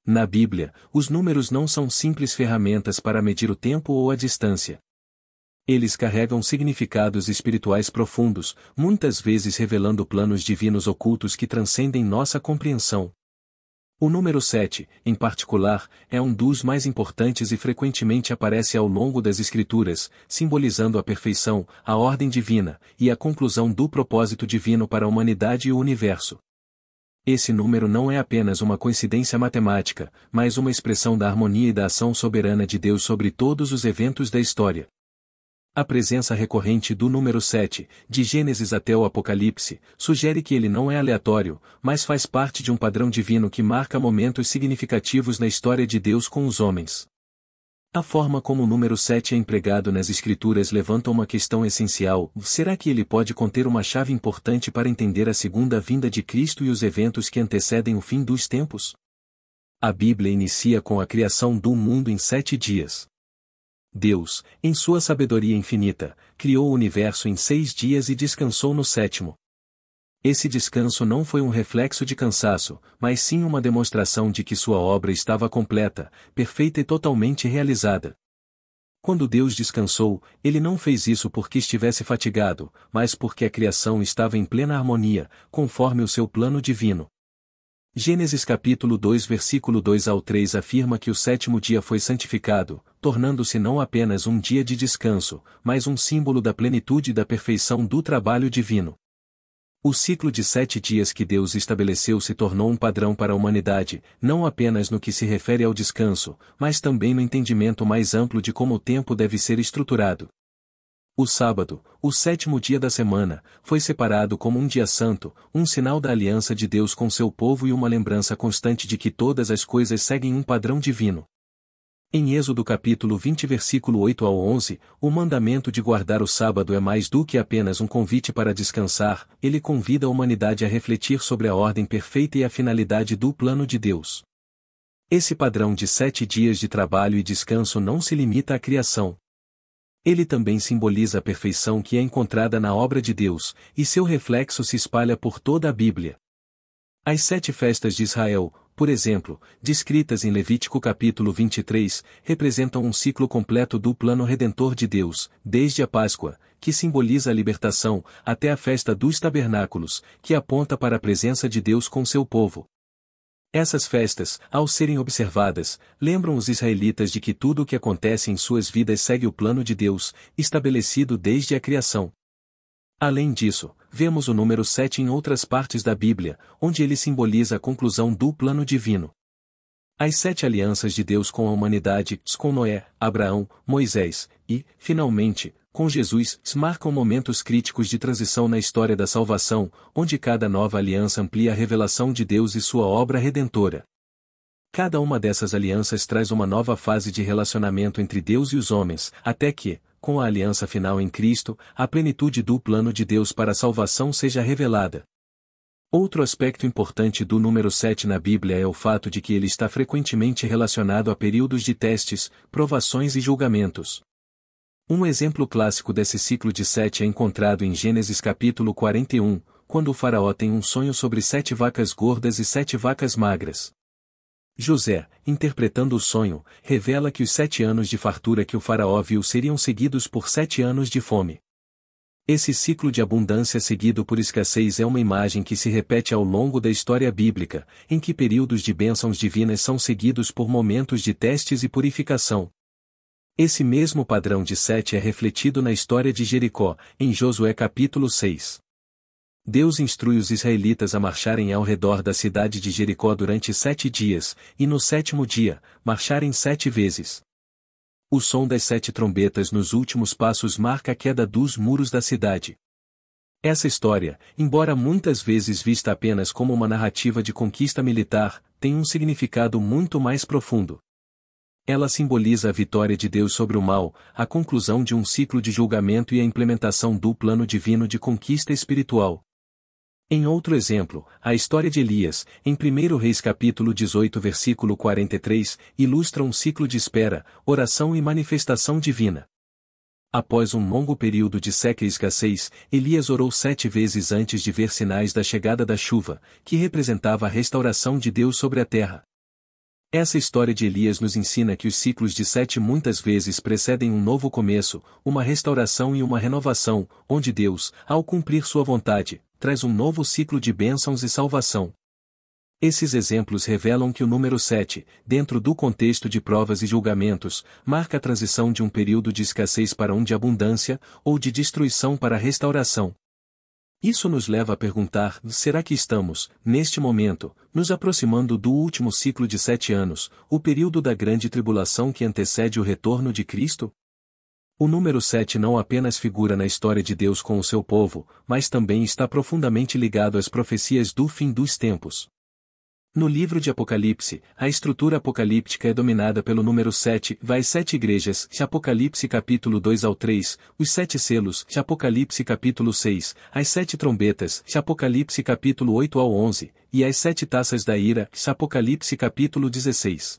Na Bíblia, os números não são simples ferramentas para medir o tempo ou a distância. Eles carregam significados espirituais profundos, muitas vezes revelando planos divinos ocultos que transcendem nossa compreensão. O número 7, em particular, é um dos mais importantes e frequentemente aparece ao longo das Escrituras, simbolizando a perfeição, a ordem divina, e a conclusão do propósito divino para a humanidade e o universo. Esse número não é apenas uma coincidência matemática, mas uma expressão da harmonia e da ação soberana de Deus sobre todos os eventos da história. A presença recorrente do número 7, de Gênesis até o Apocalipse, sugere que ele não é aleatório, mas faz parte de um padrão divino que marca momentos significativos na história de Deus com os homens. A forma como o número 7 é empregado nas Escrituras levanta uma questão essencial: será que ele pode conter uma chave importante para entender a segunda vinda de Cristo e os eventos que antecedem o fim dos tempos? A Bíblia inicia com a criação do mundo em 7 dias. Deus, em sua sabedoria infinita, criou o universo em 6 dias e descansou no 7º. Esse descanso não foi um reflexo de cansaço, mas sim uma demonstração de que sua obra estava completa, perfeita e totalmente realizada. Quando Deus descansou, ele não fez isso porque estivesse fatigado, mas porque a criação estava em plena harmonia, conforme o seu plano divino. Gênesis capítulo 2 versículo 2 ao 3 afirma que o 7º dia foi santificado, tornando-se não apenas um dia de descanso, mas um símbolo da plenitude e da perfeição do trabalho divino. O ciclo de 7 dias que Deus estabeleceu se tornou um padrão para a humanidade, não apenas no que se refere ao descanso, mas também no entendimento mais amplo de como o tempo deve ser estruturado. O sábado, o 7º dia da semana, foi separado como um dia santo, um sinal da aliança de Deus com seu povo e uma lembrança constante de que todas as coisas seguem um padrão divino. Em Êxodo capítulo 20 versículo 8 ao 11, o mandamento de guardar o sábado é mais do que apenas um convite para descansar, ele convida a humanidade a refletir sobre a ordem perfeita e a finalidade do plano de Deus. Esse padrão de 7 dias de trabalho e descanso não se limita à criação. Ele também simboliza a perfeição que é encontrada na obra de Deus, e seu reflexo se espalha por toda a Bíblia. As 7 festas de Israel, por exemplo, descritas em Levítico capítulo 23, representam um ciclo completo do plano redentor de Deus, desde a Páscoa, que simboliza a libertação, até a festa dos tabernáculos, que aponta para a presença de Deus com seu povo. Essas festas, ao serem observadas, lembram os israelitas de que tudo o que acontece em suas vidas segue o plano de Deus, estabelecido desde a criação. Além disso, vemos o número 7 em outras partes da Bíblia, onde ele simboliza a conclusão do plano divino. As 7 alianças de Deus com a humanidade, com Noé, Abraão, Moisés e, finalmente, com Jesus, marcam momentos críticos de transição na história da salvação, onde cada nova aliança amplia a revelação de Deus e sua obra redentora. Cada uma dessas alianças traz uma nova fase de relacionamento entre Deus e os homens, até que, com a aliança final em Cristo, a plenitude do plano de Deus para a salvação seja revelada. Outro aspecto importante do número 7 na Bíblia é o fato de que ele está frequentemente relacionado a períodos de testes, provações e julgamentos. Um exemplo clássico desse ciclo de 7 é encontrado em Gênesis capítulo 41, quando o faraó tem um sonho sobre 7 vacas gordas e 7 vacas magras. José, interpretando o sonho, revela que os 7 anos de fartura que o faraó viu seriam seguidos por 7 anos de fome. Esse ciclo de abundância seguido por escassez é uma imagem que se repete ao longo da história bíblica, em que períodos de bênçãos divinas são seguidos por momentos de testes e purificação. Esse mesmo padrão de 7 é refletido na história de Jericó, em Josué capítulo 6. Deus instrui os israelitas a marcharem ao redor da cidade de Jericó durante 7 dias, e no 7º dia, marcharem 7 vezes. O som das 7 trombetas nos últimos passos marca a queda dos muros da cidade. Essa história, embora muitas vezes vista apenas como uma narrativa de conquista militar, tem um significado muito mais profundo. Ela simboliza a vitória de Deus sobre o mal, a conclusão de um ciclo de julgamento e a implementação do plano divino de conquista espiritual. Em outro exemplo, a história de Elias, em 1 Reis capítulo 18 versículo 43, ilustra um ciclo de espera, oração e manifestação divina. Após um longo período de seca e escassez, Elias orou 7 vezes antes de ver sinais da chegada da chuva, que representava a restauração de Deus sobre a terra. Essa história de Elias nos ensina que os ciclos de 7 muitas vezes precedem um novo começo, uma restauração e uma renovação, onde Deus, ao cumprir sua vontade, traz um novo ciclo de bênçãos e salvação. Esses exemplos revelam que o número 7, dentro do contexto de provas e julgamentos, marca a transição de um período de escassez para um de abundância, ou de destruição para restauração. Isso nos leva a perguntar: será que estamos, neste momento, nos aproximando do último ciclo de 7 anos, o período da grande tribulação que antecede o retorno de Cristo? O número 7 não apenas figura na história de Deus com o seu povo, mas também está profundamente ligado às profecias do fim dos tempos. No livro de Apocalipse, a estrutura apocalíptica é dominada pelo número 7, as 7 igrejas, de Apocalipse capítulo 2 ao 3, os 7 selos, de Apocalipse capítulo 6, as 7 trombetas, de Apocalipse capítulo 8 ao 11, e as 7 taças da ira, de Apocalipse capítulo 16.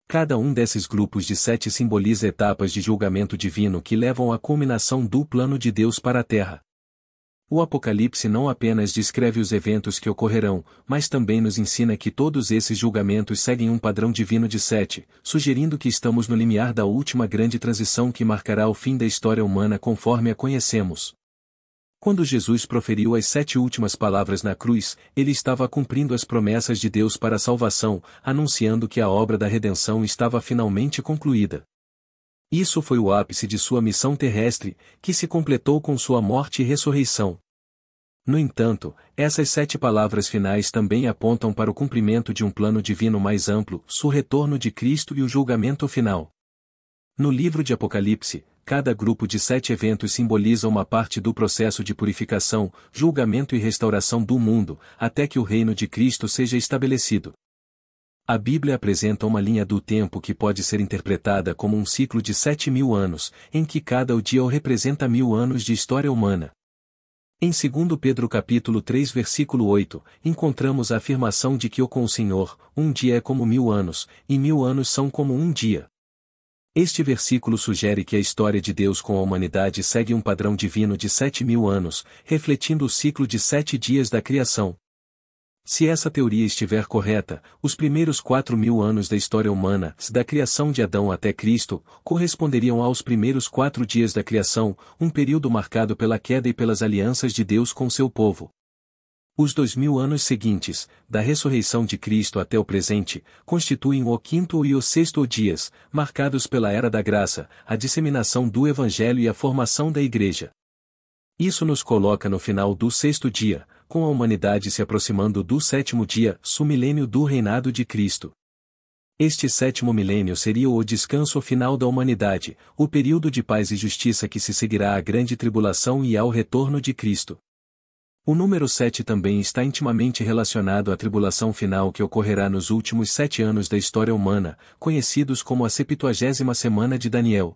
Cada um desses grupos de 7 simboliza etapas de julgamento divino que levam à culminação do plano de Deus para a terra. O Apocalipse não apenas descreve os eventos que ocorrerão, mas também nos ensina que todos esses julgamentos seguem um padrão divino de 7, sugerindo que estamos no limiar da última grande transição que marcará o fim da história humana conforme a conhecemos. Quando Jesus proferiu as 7 últimas palavras na cruz, ele estava cumprindo as promessas de Deus para a salvação, anunciando que a obra da redenção estava finalmente concluída. Isso foi o ápice de sua missão terrestre, que se completou com sua morte e ressurreição. No entanto, essas 7 palavras finais também apontam para o cumprimento de um plano divino mais amplo, o retorno de Cristo e o julgamento final. No livro de Apocalipse, cada grupo de 7 eventos simboliza uma parte do processo de purificação, julgamento e restauração do mundo, até que o reino de Cristo seja estabelecido. A Bíblia apresenta uma linha do tempo que pode ser interpretada como um ciclo de 7.000 anos, em que cada dia representa 1.000 anos de história humana. Em 2 Pedro capítulo 3 versículo 8, encontramos a afirmação de que com o Senhor, um dia é como 1.000 anos, e 1.000 anos são como um dia. Este versículo sugere que a história de Deus com a humanidade segue um padrão divino de 7.000 anos, refletindo o ciclo de 7 dias da criação. Se essa teoria estiver correta, os primeiros 4.000 anos da história humana, da criação de Adão até Cristo, corresponderiam aos primeiros 4 dias da criação, um período marcado pela queda e pelas alianças de Deus com seu povo. Os 2.000 anos seguintes, da ressurreição de Cristo até o presente, constituem o 5º e o 6º dias, marcados pela Era da Graça, a disseminação do Evangelho e a formação da Igreja. Isso nos coloca no final do 6º dia, com a humanidade se aproximando do 7º dia, o milênio do reinado de Cristo. Este 7º milênio seria o descanso final da humanidade, o período de paz e justiça que se seguirá à grande tribulação e ao retorno de Cristo. O número 7 também está intimamente relacionado à tribulação final que ocorrerá nos últimos 7 anos da história humana, conhecidos como a 70ª semana de Daniel.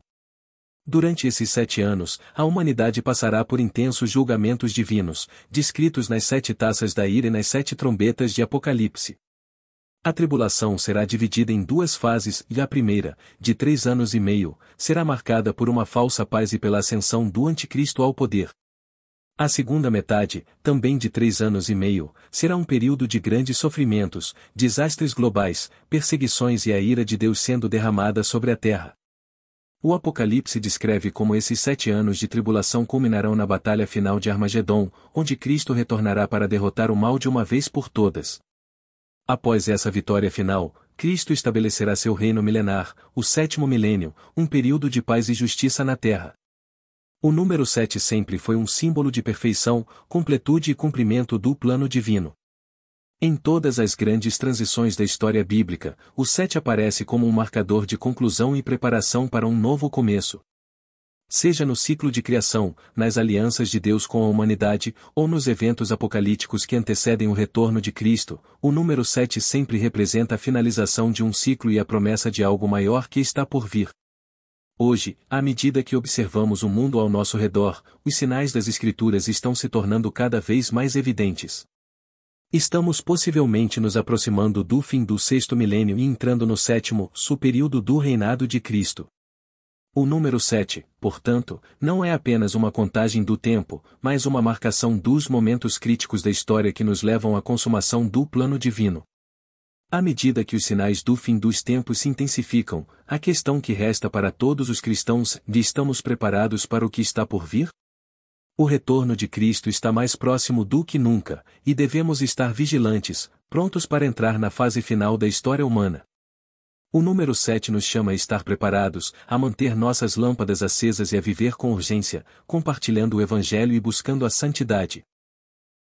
Durante esses 7 anos, a humanidade passará por intensos julgamentos divinos, descritos nas 7 taças da ira e nas 7 trombetas de Apocalipse. A tribulação será dividida em 2 fases, e a primeira, de 3 anos e meio, será marcada por uma falsa paz e pela ascensão do anticristo ao poder. A segunda metade, também de 3 anos e meio, será um período de grandes sofrimentos, desastres globais, perseguições e a ira de Deus sendo derramada sobre a terra. O Apocalipse descreve como esses 7 anos de tribulação culminarão na batalha final de Armagedon, onde Cristo retornará para derrotar o mal de uma vez por todas. Após essa vitória final, Cristo estabelecerá seu reino milenar, o 7º milênio, um período de paz e justiça na terra. O número 7 sempre foi um símbolo de perfeição, completude e cumprimento do plano divino. Em todas as grandes transições da história bíblica, o 7 aparece como um marcador de conclusão e preparação para um novo começo. Seja no ciclo de criação, nas alianças de Deus com a humanidade, ou nos eventos apocalípticos que antecedem o retorno de Cristo, o número 7 sempre representa a finalização de um ciclo e a promessa de algo maior que está por vir. Hoje, à medida que observamos o mundo ao nosso redor, os sinais das Escrituras estão se tornando cada vez mais evidentes. Estamos possivelmente nos aproximando do fim do 6º milênio e entrando no 7º, período do reinado de Cristo. O número 7, portanto, não é apenas uma contagem do tempo, mas uma marcação dos momentos críticos da história que nos levam à consumação do plano divino. À medida que os sinais do fim dos tempos se intensificam, a questão que resta para todos os cristãos é: estamos preparados para o que está por vir? O retorno de Cristo está mais próximo do que nunca, e devemos estar vigilantes, prontos para entrar na fase final da história humana. O número 7 nos chama a estar preparados, a manter nossas lâmpadas acesas e a viver com urgência, compartilhando o Evangelho e buscando a santidade.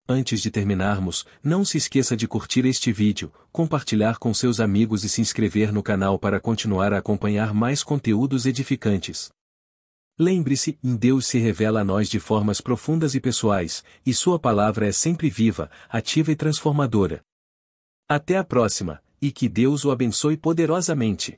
Antes de terminarmos, não se esqueça de curtir este vídeo, compartilhar com seus amigos e se inscrever no canal para continuar a acompanhar mais conteúdos edificantes. Lembre-se, Deus se revela a nós de formas profundas e pessoais, e sua palavra é sempre viva, ativa e transformadora. Até a próxima, e que Deus o abençoe poderosamente.